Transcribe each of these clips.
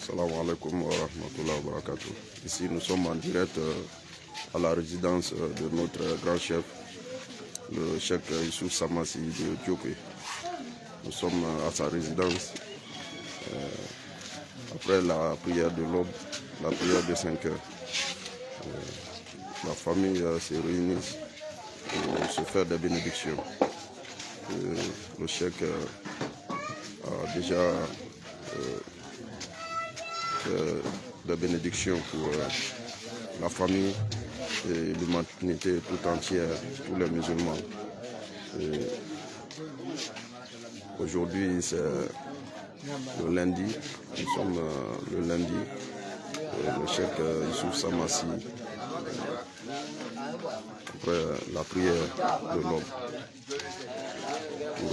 Salam alaikum wa rahmatullahi wa barakatuh. Ici, nous sommes en direct à la résidence de notre grand chef, le cheikh Youssouf Samassi de Diopé. Nous sommes à sa résidence après la prière de l'aube, la prière de 5 heures. La famille se réunit pour se faire des bénédictions. Le cheikh a déjà des bénédictions pour la famille et l'humanité tout entière, tous les musulmans. Aujourd'hui, c'est le lundi, nous sommes le lundi, le cheikh Youssouf Samassi, après la prière de l'aube, pour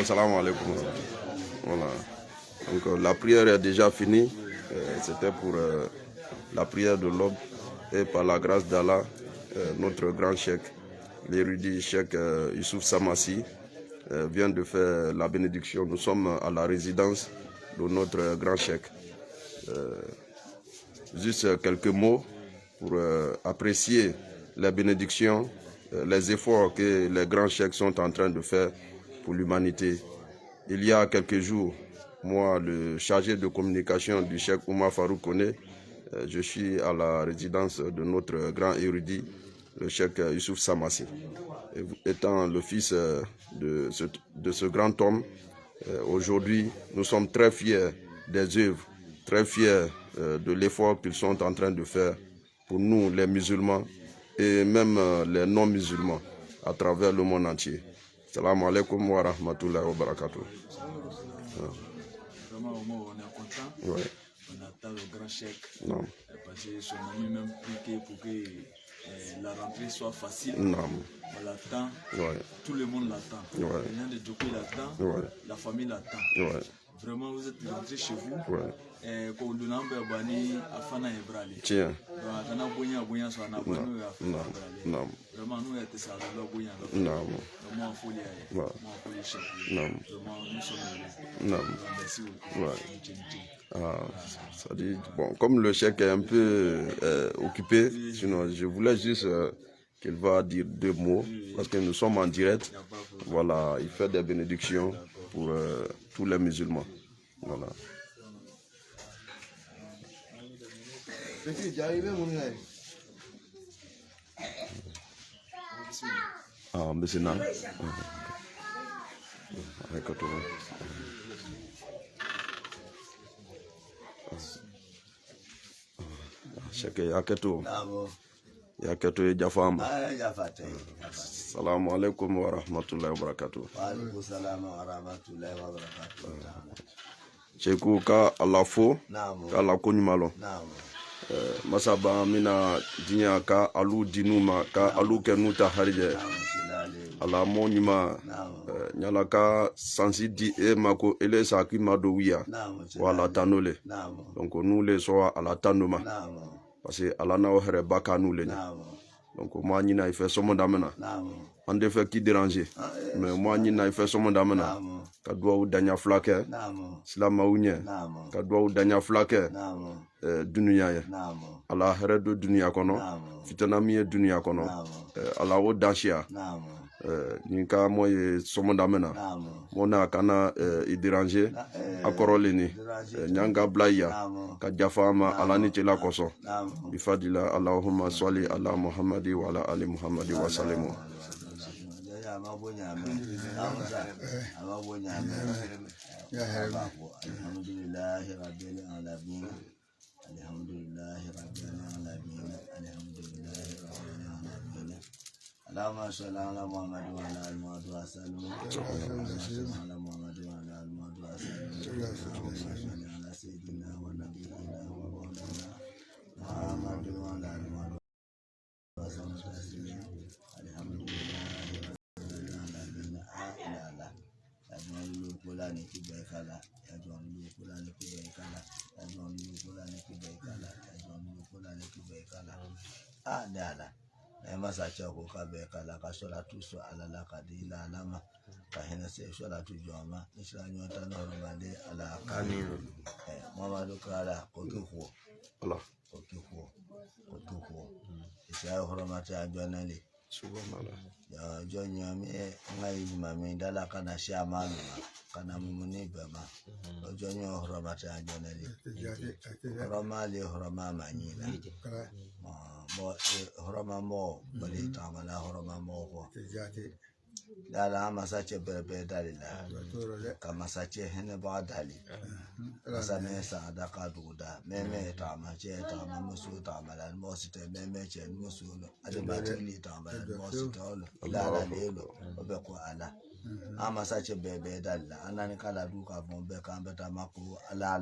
salam alaikum. Voilà. Donc la prière est déjà finie. C'était pour la prière de l'aube et par la grâce d'Allah, notre grand cheikh, l'érudit cheikh Youssouf Samassi, vient de faire la bénédiction. Nous sommes à la résidence de notre grand cheikh. Juste quelques mots pour apprécier les bénédictions, les efforts que les grands cheikhs sont en train de faire pour l'humanité. Il y a quelques jours, moi, le chargé de communication du cheikh Oumar Farouk Koné, je suis à la résidence de notre grand érudit, le cheikh Youssouf Samassi. Étant le fils de ce grand homme, aujourd'hui, nous sommes très fiers des œuvres, très fiers de l'effort qu'ils sont en train de faire pour nous, les musulmans, et même les non-musulmans à travers le monde entier. Salam alaikum wa rahmatullahi wa barakatuh. Vraiment, on est content. Ouais. On attend le grand cheikh. Non. Parce que son ami même prié pour que la rentrée soit facile. Non. On l'attend. Ouais. Tout le monde l'attend. Ouais. Le nom de Djoko l'attend. Ouais. La famille l'attend. Ouais. Vraiment, vous êtes rentrés chez vous. Ouais. Quand on donne un peu afana et brali. Tiens. Donc, on a sur un abonné. Non. Vraiment, nous sommes ça là boya. Non. Vraiment, il faut y aller. Ouais. Il faut y chercher. Non. Vraiment, nous sommes heureux. Non. Merci beaucoup. Ouais. Ça dit, bon, comme le cheikh est un peu occupé, sinon je voulais juste qu'il va dire 2 mots, parce que nous sommes en direct. Voilà, il fait des bénédictions pour tous les musulmans. Voilà. Ah, mais c'est non. Cheikh yaketo yaketo jafamba. Salamu alaikum wa rahmatullahi wa barakatuh. Wa alaikum salam wa rahmatullahi wa barakatuh. Cheikhu ka alafo ka ala ko ɲuman masaba mina diɲɛ ka alu dinuma ka alu kɛ n'u ta harijɛ ala mo ɲuman ɲala ka sansi di e ma ko ele sa ki ma do wiya wa ala tano le donc nous le so ala tano ma parce que ala na o hɛrɛ ba ka nous le donc moi ɲina il fait somo damena an de fɛ ki déranger mais moi ɲina il fait somo damena ka duwawu daɲa fila kɛ silamaw ɲɛ ka duwawu daɲa fila kɛ dunuya ye ala hɛrɛ do duniya kɔnɔ fitana min ye duniya kɔnɔ ala o dansiya nin ka mo ye somo damena mo na kana i déranger a kɔrɔlen ni ɲanga bila iya ka jafa ma ala ni cɛla kɔsɔn bi fadila allahumma salli ala muhammadi wa ala ali muhammadi wa sallimu. اللهم صل على محمد وعلى ال محمد وسلم على محمد وعلى ال محمد وسلم على سيدنا ونبينا ومولانا محمد وعلى ال محمد وسلم الحمد لله رب العالمين ni kibekala ya John lu kula ni kibekala ya John lu kula ni kibekala ya John lu kula ni kibekala dala na masa chako kabekala ka sola tu so alala kadila alama ka hena se sola tu joma isla nyota no bale ala kani Muhammadu kala kotuko Allah kotuko isa horomata jonali subhanallah ya jonya mi ngai mami dala kana shamanu kana mumuni bema jonya horomata jonali horomali horoma manyina mo horoma mo bali tamala horoma mo ko dala masache bebe dalila kama sache hene ba dali masane sa adaka duda meme tamache tamamusu tamala mosite meme che musu adibatili tamala mositolo dala lelo obeko ala amasache bebe dalila anani kala duka bombe kamba tamako ala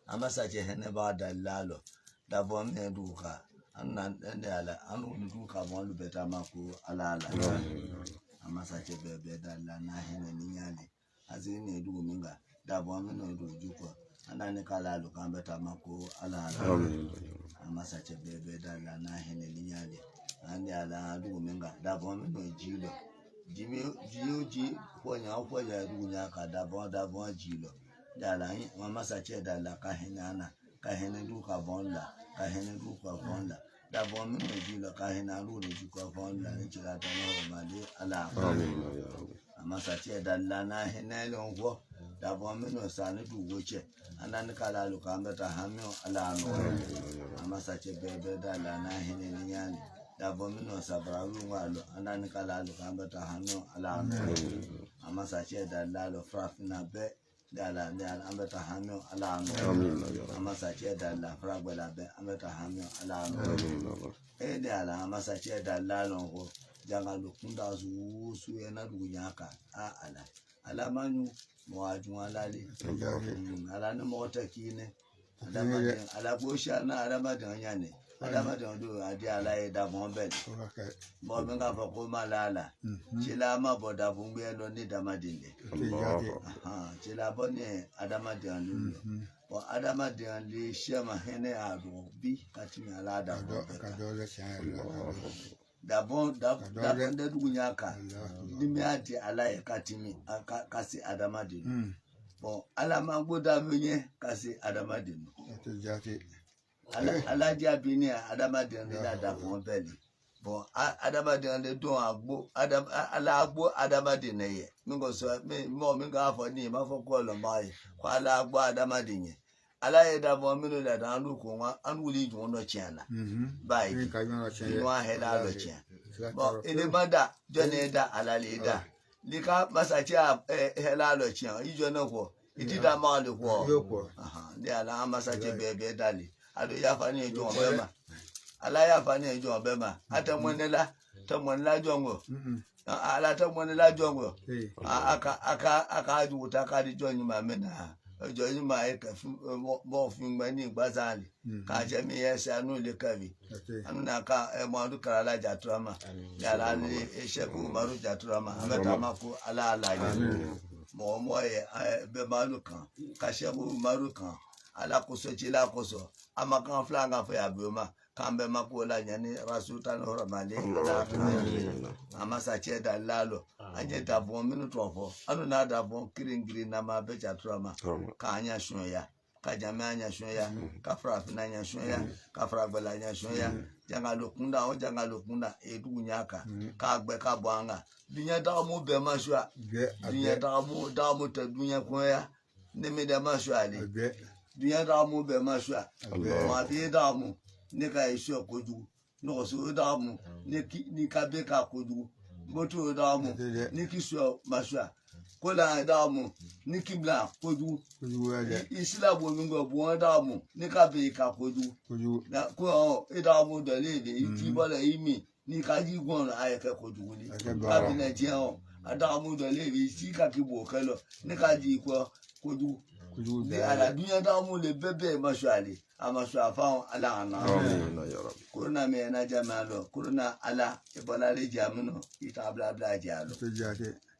amasache hene ba dalalo da bombe duka annan ala anu duka bon beta mako ala amasache bebe dalla na hene ninyale azini dugu minga da bombe no dugu juko anani kala lu kan beta mako ala amasache bebe dalla na hene ninyale ani ala dugu minga da bombe no jilo ji ponya dugu nyaka da bon jilo dalla amasache dalla ka hene ana ka hene duka bonla ka hene duka bonla da bon mi ji lo ka hina ru ni ko fon la ni chira ta no ma de ala amasa che da la na hina lo ngo da bon mi no sa ni du wo che anan ka la lu ka mbeta hamyo ala no amasa che bebe da la na hina ni yani da bon mi no sa bra ru ngalo anan ka la lu ka mbeta hamyo ala no amasa che da la lo frafina be dala ambeta hamyo ala no amasa che dala fragwela be ambeta hamyo ala no dala amasa che dala no ko janga lukunda su ena dunyaka ala manu mo ajwala le ala no mota kine ala bosha na ala madanya ne ala madando adi ala da bombe bo menga foko malala chila maboda bungwe no ni damadinde chila bone adamadande bo adamadande shema hene ado bi katimi ala da da da dunyaka dimi adi ala katimi kasi adamadinde bo ala magboda menye kasi adamadinde alaji abini adamadin da fún beli bon adamadin don agbo alagbo adamadin ye mi go so mo mi ga fo ni ma fo ko lo mai ko alagbo adamadin ye alaye da bon mi lo da dan lu ko wa an wuli ju no chiana bai ni wa he da lo chian bon ele banda jone da alale da lika masachi he la lo chian ijo na ko idida ma le ko ni ala masachi bebe dali ado ya fani ejo obema ala ya fani ejo obema atamwenela tamwenela jongo ala tamwenela jongo aka ajuta ka di jonyi ma mena jonyi ma e ka mo fun gba ni gbazali ka je mi yesi anu le kavi anu na ka mo du kala jaturama ya la ni sheku maru jaturama ameta mako ala mo ye be malukan ka sheku marukan ala koso chila koso amakan flanga fa yabuma kambe makola nyani rasuta no ramale amasa cheda lalo anje da bon minuto ofo anu na da bon kiringiri na ma be chatrama ka anya shoya ka jama anya shoya ka fra fina anya shoya ka fra gbala anya shoya janga lokunda edu nyaka ka gbe ka boanga dunya da mu be mashwa dunya da mu ta dunya ko ya ne me da mashwa le dunya da mu be mashwa ma bi da mu ne ka isu koju no so da mu ni ka be ka koju moto da mu ni ki so mashwa ko la da mu ni kibla koju islam bo mi go bo da mu ni ka be ka koju na ko da mu da le be ti bola imi ni ka ji gon aye ke koju ni ka bi na je o ada mu da le be si ka ki bo kelo ni ka ji ko koju ni ala dunya da mu le bebe mashwali amaswa fa ala ana kuruna me na jamalo kuruna ala ebola le jamuno ita bla bla jalo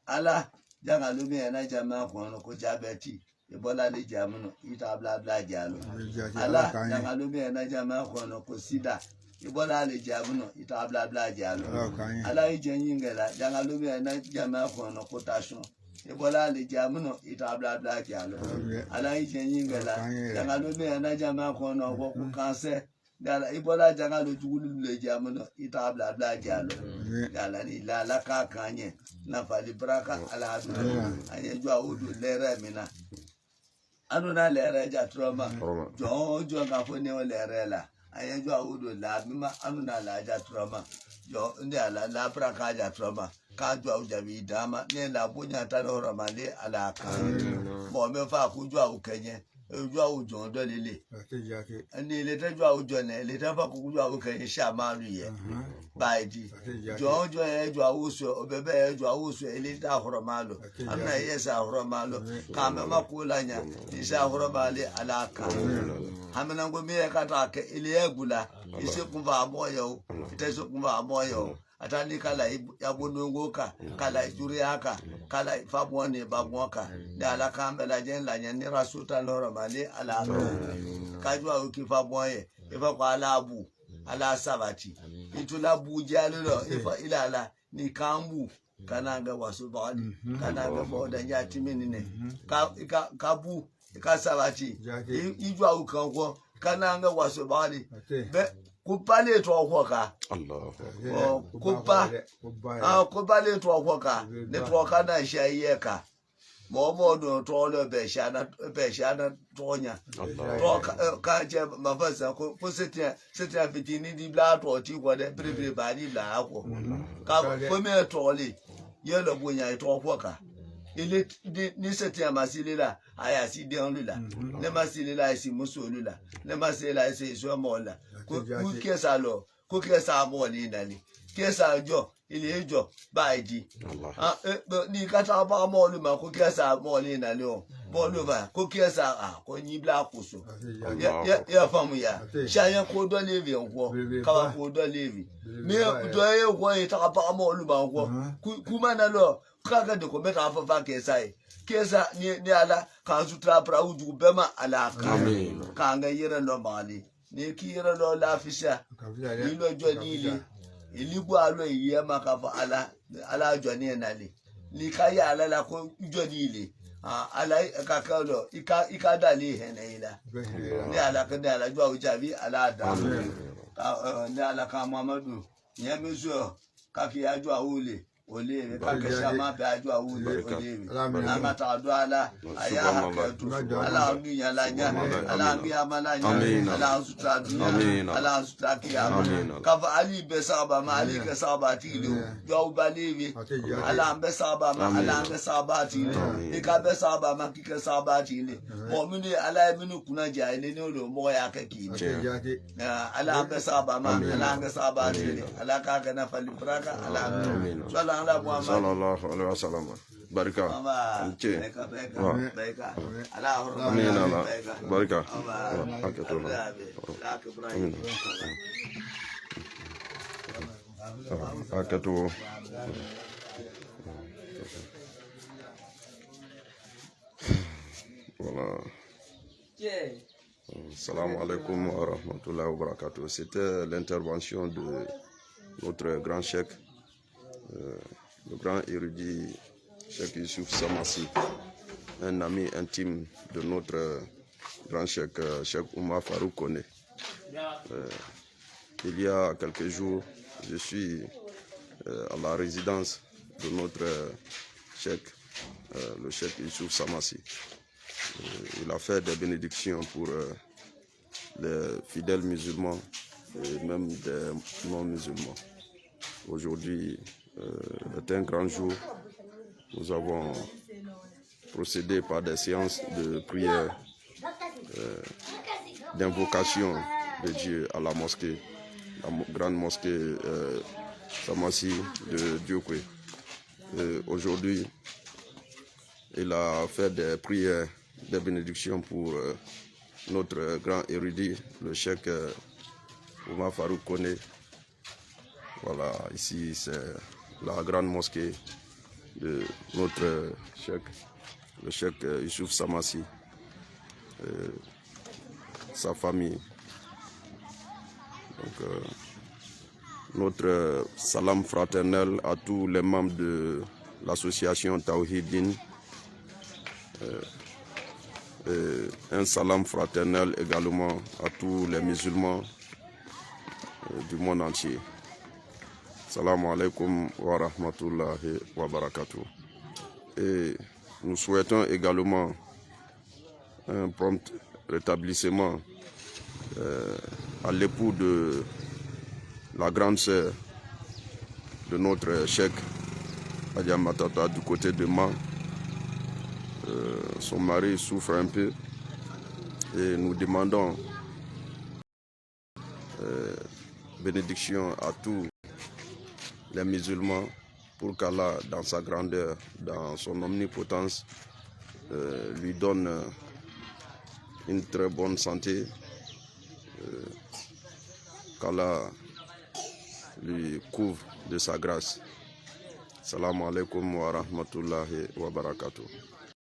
ala janga lumi ena jama kono ko jabeti ebola le jamuno ita bla bla jalo ala janga lumi ena jama kono ko sida ebola le jamuno ita bla bla jalo ala ijenyingela janga lumi ena jama kono ko tasho ebola le jamuno ita bla bla jalo ala ijenyingela janga lumi ena jama kono ko cancer dala ibola janga lo jugulu le jamuno ita bla bla jalo dala ni la ka kanye na fali braka ala adu anye jwa udu lere mina anu na lere ja trauma jo ka fone o lere la anye jwa udu la mima anu na la ja trauma jo ndi ala la braka ja trauma ka jwa ujabi dama ne la bunya ta no ramale ala ka mo me fa ku jwa ukenye ojú àwùjọ ọdọ lele ẹni ilé tẹjú àwùjọ náà ilé tẹfà kúkú àwùjọ yẹn ṣáà máa rí yẹ báyìí jọjọ ẹjọ àwùsọ ọbẹbẹ ẹjọ àwùsọ ilé tẹ àhọrọ máa lọ àná ẹyẹ sẹ àhọrọ máa lọ kàmẹ má kó lanya iṣẹ àhọrọ máa lé àlàkà àmìnàgbọ mi yẹ kàtà kẹ ilé ẹgùlà ìṣèkùnfà àmọyẹ o ìtẹsọkùnfà àmọyẹ o atani kala yabonongo ka kala juriaka kala fabone babonka dala kambela jen la nyen rasuta loro male ala kajwa ukifa boye ifa kwa alabu ala sabati itula bujalo ifa ilala ni kambu kananga wasubani kananga boda nyati menine kabu ka sabati ijwa ukango kananga wasubani be kupale to hoka Allah kupa le to hoka ne to kana shayeka momodo to le be shana tonya to ka je mafasa ko setia fitini di bla to ti ko de pribre ba di bla ko ka ko me to le ye lo bonya to hoka ile ni setia masilela aya si de onlula ne masilela si musolula ne masilela si so mola ku kesa lo ku kesa mo ni dali kesa jo ile jo baidi ni kata ba mo lu ma ku kesa mo ni dali o mo lu ba ku kesa ko ni bla kuso ya famu ya shayan ko do levi onko ka ko do levi me do ye ko ta ba mo lu ba onko ku mana lo kaga de ko meta fa kesa ni ala ka sutra pra uju bema ala ka nga yira lo mali ni ki yira lo la fisha ni lo joni le iligbo alo iye maka fa ala joni enale ni ka ya ala la ko joni le ala ka ka lo ika dali henela ni ala ka ni ala jo ujabi ala da ni ala ka Muhammadu nyemezo ka ki ajo awule ole ka kesha ma be ajo awule ole amata ado ala aya haketu ala dunya lanya ala bi amalanya ala sutra dunya ala sutra kiyama ka fa ali be saba ma ali ke saba tilo yo balewi ala be saba ma ala be saba tilo e ka be saba ma ki ke saba tilo mo mini ala mini kuna ja ile ni lo mo ya ka ki ala be saba ma ala be saba tilo ala ka ka na fali braka ala sallallahu alaihi wasallam barika nche amina barika akato voilà. Salam alaikum wa rahmatullahi wa barakatuh. C'était l'intervention de notre grand cheikh, le grand érudit Cheikh Youssouf Samassi, un ami intime de notre grand cheikh, Cheikh Oumar Farouk Koné. Il y a quelques jours, je suis à la résidence de notre cheikh, le cheikh Youssouf Samassi. Il a fait des bénédictions pour les fidèles musulmans et même des non-musulmans. Aujourd'hui est un grand jour. Nous avons procédé par des séances de prière, d'invocation de Dieu à la mosquée, la grande mosquée Samassi de Diokwe. Aujourd'hui, il a fait des prières, des bénédictions pour notre grand érudit, le cheikh Oumar Farouk Koné. Voilà, ici c'est la grande mosquée de notre cheikh, le cheikh Youssouf Samassi, sa famille. Donc, notre salam fraternel à tous les membres de l'association Tawhidine. Un salam fraternel également à tous les musulmans du monde entier. Salam alaikum wa rahmatullahi wa barakatuh. Et nous souhaitons également un prompt rétablissement à l'époux de la grande sœur de notre cheikh Adja Matata du côté de Ma. Son mari souffre un peu et nous demandons bénédiction à tous les musulmans pour qu'Allah, dans sa grandeur, dans son omnipotence, lui donne une très bonne santé, qu'Allah lui couvre de sa grâce. Salam alaikum wa rahmatullahi wa barakatuh.